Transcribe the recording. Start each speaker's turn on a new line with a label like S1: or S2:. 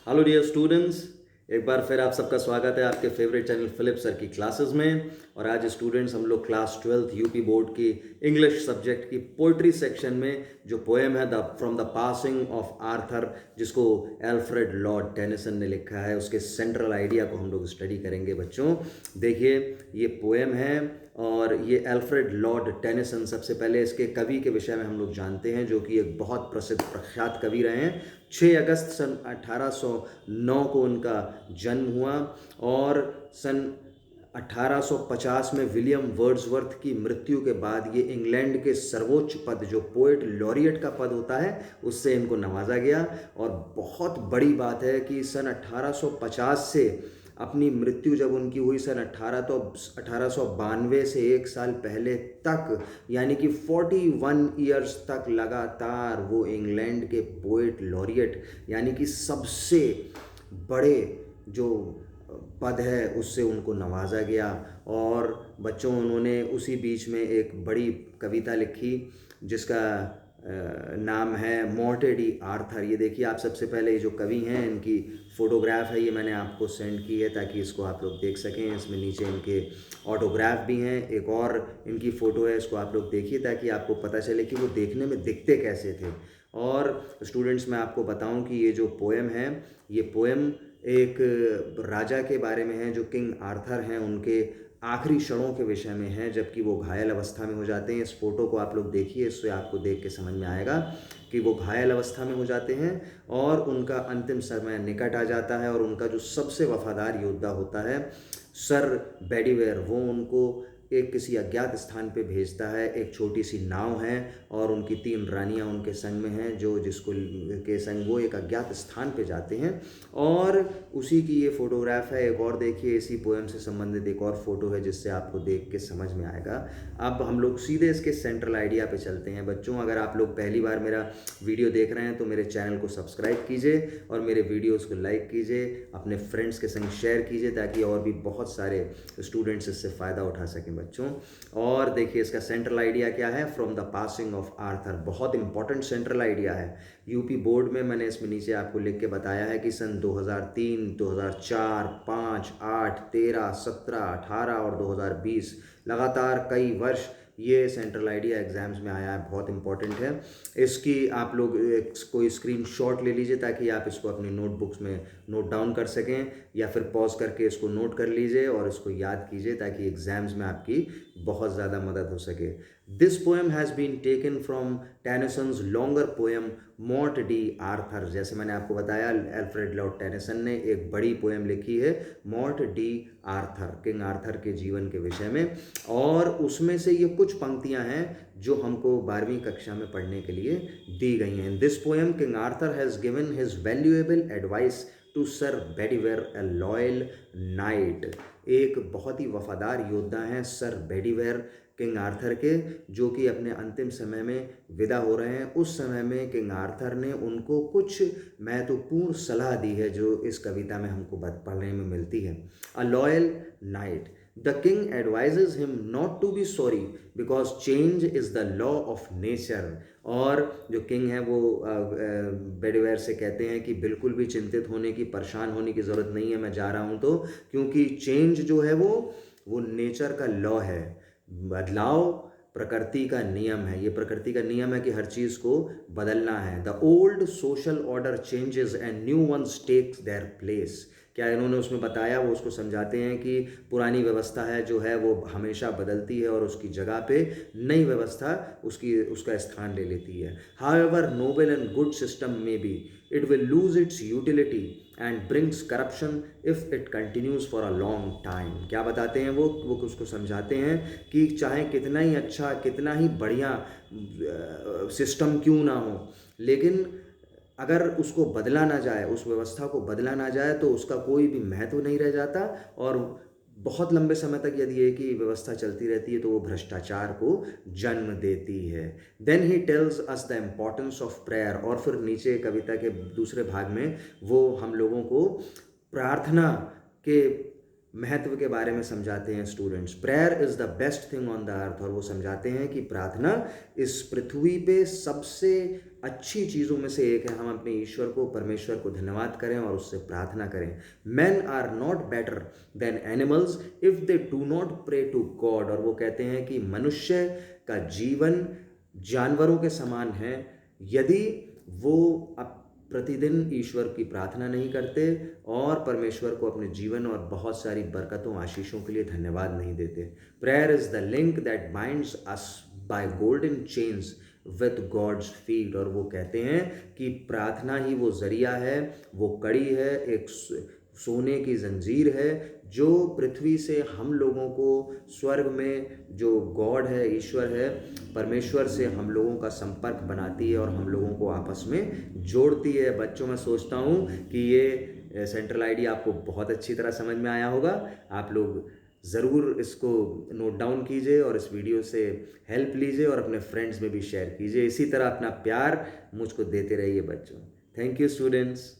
S1: Hello dear students, एक बार फिर आप सबका स्वागत है आपके फेवरेट चैनल फिलिप सर की क्लासेस में। और आज स्टूडेंट्स हम लोग क्लास 12th यूपी बोर्ड की इंग्लिश सब्जेक्ट की पोइट्री सेक्शन में जो पोएम है the from the passing of Arthur, जिसको एल्फ्रेड लॉर्ड टेनिसन ने लिखा है, उसके सेंट्रल आइडिया को हम लोग स्टडी करेंगे बच्चों। देखिए, ये पोएम है और ये एल्फ्रेड लॉर्ड टेनिसन, सबसे पहले इसके कवि के विषय में हम लोग जानते हैं, जो कि एक बहुत प्रसिद्ध प्रख्यात कवि रहे हैं। 6 अगस्त सन 1809 को उनका जन्म हुआ और सन 1850 में विलियम वर्ड्सवर्थ की मृत्यु के बाद ये इंग्लैंड के सर्वोच्च पद, जो पोएट लॉरियट का पद होता है, उससे इनको नवाजा गया। और बहुत बड़ी बात है कि सन 1850 से अपनी मृत्यु जब उनकी हुई सन 1892 से एक साल पहले तक, यानी कि 41 ईयर्स तक लगातार वो इंग्लैंड के पोएट लॉरियट, यानी कि सबसे बड़े जो पद है उससे उनको नवाजा गया। और बच्चों, उन्होंने उसी बीच में एक बड़ी कविता लिखी जिसका नाम है मॉर्टे डी आर्थर। ये देखिए, आप सबसे पहले ये जो कवि हैं इनकी फ़ोटोग्राफ है, ये मैंने आपको सेंड की है ताकि इसको आप लोग देख सकें। इसमें नीचे इनके ऑटोग्राफ भी हैं, एक और इनकी फ़ोटो है, इसको आप लोग देखिए ताकि आपको पता चले कि वो देखने में दिखते कैसे थे। और स्टूडेंट्स, मैं आपको बताऊं कि ये जो पोएम है, ये पोएम एक राजा के बारे में है जो किंग आर्थर हैं, उनके आखिरी क्षणों के विषय में है, जबकि वो घायल अवस्था में हो जाते हैं। इस फोटो को आप लोग देखिए, इससे आपको देख के समझ में आएगा कि वो घायल अवस्था में हो जाते हैं और उनका अंतिम समय निकट आ जाता है। और उनका जो सबसे वफादार योद्धा होता है सर बेडीवेयर, वो उनको एक किसी अज्ञात स्थान पे भेजता है। एक छोटी सी नाव है और उनकी 3 रानियां उनके संग में हैं, जो जिसको के संग वो एक अज्ञात स्थान पे जाते हैं। और उसी की ये फोटोग्राफ है। एक और देखिए, इसी पोएम से संबंधित एक और फोटो है जिससे आपको देख के समझ में आएगा। अब हम लोग सीधे इसके सेंट्रल आइडिया पे चलते हैं बच्चों। अगर आप लोग पहली बार मेरा वीडियो देख रहे हैं तो मेरे चैनल को सब्सक्राइब कीजिए और मेरे वीडियोज़ को लाइक कीजिए, अपने फ्रेंड्स के संग शेयर कीजिए ताकि और भी बहुत सारे स्टूडेंट्स इससे फ़ायदा उठा सकें बच्चों। और देखिए, इसका सेंट्रल आइडिया क्या है, from the passing of Arthur. बहुत इंपॉर्टेंट सेंट्रल आइडिया है। यूपी बोर्ड में मैंने इसमें नीचे आपको लिख के बताया है कि सन 2003, 2004, 5, 8, 13, 17, 18 और 2020 लगातार कई वर्ष ये सेंट्रल आइडिया एग्जाम्स में आया है। बहुत इंपॉर्टेंट है। इसकी आप लोग कोई स्क्रीनशॉट ले लीजिए ताकि आप इसको अपनी नोटबुक्स में नोट डाउन कर सकें, या फिर पॉज करके इसको नोट कर लीजिए और इसको याद कीजिए ताकि एग्जाम्स में आपकी बहुत ज़्यादा मदद हो सके। This poem has been taken from Tennyson's longer poem Morte d' Arthur. जैसे मैंने आपको बताया, एल्फ्रेड लॉर्ड टेनिसन ने एक बड़ी पोएम लिखी है मॉर्ट डी आर्थर, किंग आर्थर के जीवन के विषय में। और उसमें से ये कुछ पंक्तियां हैं जो हमको 12वीं कक्षा में पढ़ने के लिए दी गई हैं। This poem King Arthur has given his valuable advice to Sir Bedivere a loyal knight. एक बहुत ही वफादार योद्धा हैं सर बेडीवेयर किंग आर्थर के, जो कि अपने अंतिम समय में विदा हो रहे हैं। उस समय में किंग आर्थर ने उनको कुछ महत्वपूर्ण सलाह दी है जो इस कविता में हमको पढ़ने में मिलती है। A loyal knight, the king advises him not to be sorry because change is the law of nature. और जो किंग है वो बेडवेयर से कहते हैं कि बिल्कुल भी चिंतित होने की, परेशान होने की ज़रूरत नहीं है, मैं जा रहा हूँ तो, क्योंकि चेंज जो है वो नेचर का लॉ है। बदलाव प्रकृति का नियम है। ये प्रकृति का नियम है कि हर चीज़ को बदलना है। The old social order changes and new ones takes their place. क्या इन्होंने उसमें बताया, वो उसको समझाते हैं कि पुरानी व्यवस्था है जो है वो हमेशा बदलती है और उसकी जगह पे नई व्यवस्था उसका स्थान ले लेती है। However noble and good system में be, it will lose its utility and brings corruption if it continues for a long time. क्या बताते हैं वो उसको समझाते हैं कि चाहे कितना ही अच्छा, कितना ही बढ़िया सिस्टम क्यों ना हो, लेकिन अगर उसको बदला ना जाए, उस व्यवस्था को बदला ना जाए, तो उसका कोई भी महत्व नहीं रह जाता। और बहुत लंबे समय तक यदि एक ही व्यवस्था चलती रहती है तो वो भ्रष्टाचार को जन्म देती है। Then he tells us the importance of prayer. और फिर नीचे कविता के दूसरे भाग में वो हम लोगों को प्रार्थना के महत्व के बारे में समझाते हैं। Students, prayer is the best thing on the earth. और वो समझाते हैं कि प्रार्थना इस पृथ्वी पे सबसे अच्छी चीज़ों में से एक है हम अपने ईश्वर को, परमेश्वर को धन्यवाद करें और उससे प्रार्थना करें। Man are not better than animals if they do not pray to God. और वो कहते हैं कि मनुष्य का जीवन जानवरों के समान है यदि वो प्रतिदिन ईश्वर की प्रार्थना नहीं करते और परमेश्वर को अपने जीवन और बहुत सारी बरकतों आशीषों के लिए धन्यवाद नहीं देते। Prayer is the link that binds us by golden chains with God's feet. और वो कहते हैं कि प्रार्थना ही वो जरिया है, वो कड़ी है, एक सोने की जंजीर है जो पृथ्वी से हम लोगों को स्वर्ग में जो गॉड है, ईश्वर है, परमेश्वर से हम लोगों का संपर्क बनाती है और हम लोगों को आपस में जोड़ती है। बच्चों, मैं सोचता हूँ कि ये सेंट्रल आईडी आपको बहुत अच्छी तरह समझ में आया होगा। आप लोग ज़रूर इसको नोट डाउन कीजिए और इस वीडियो से हेल्प लीजिए और अपने फ्रेंड्स में भी शेयर कीजिए। इसी तरह अपना प्यार मुझको देते रहिए बच्चों। Thank you students.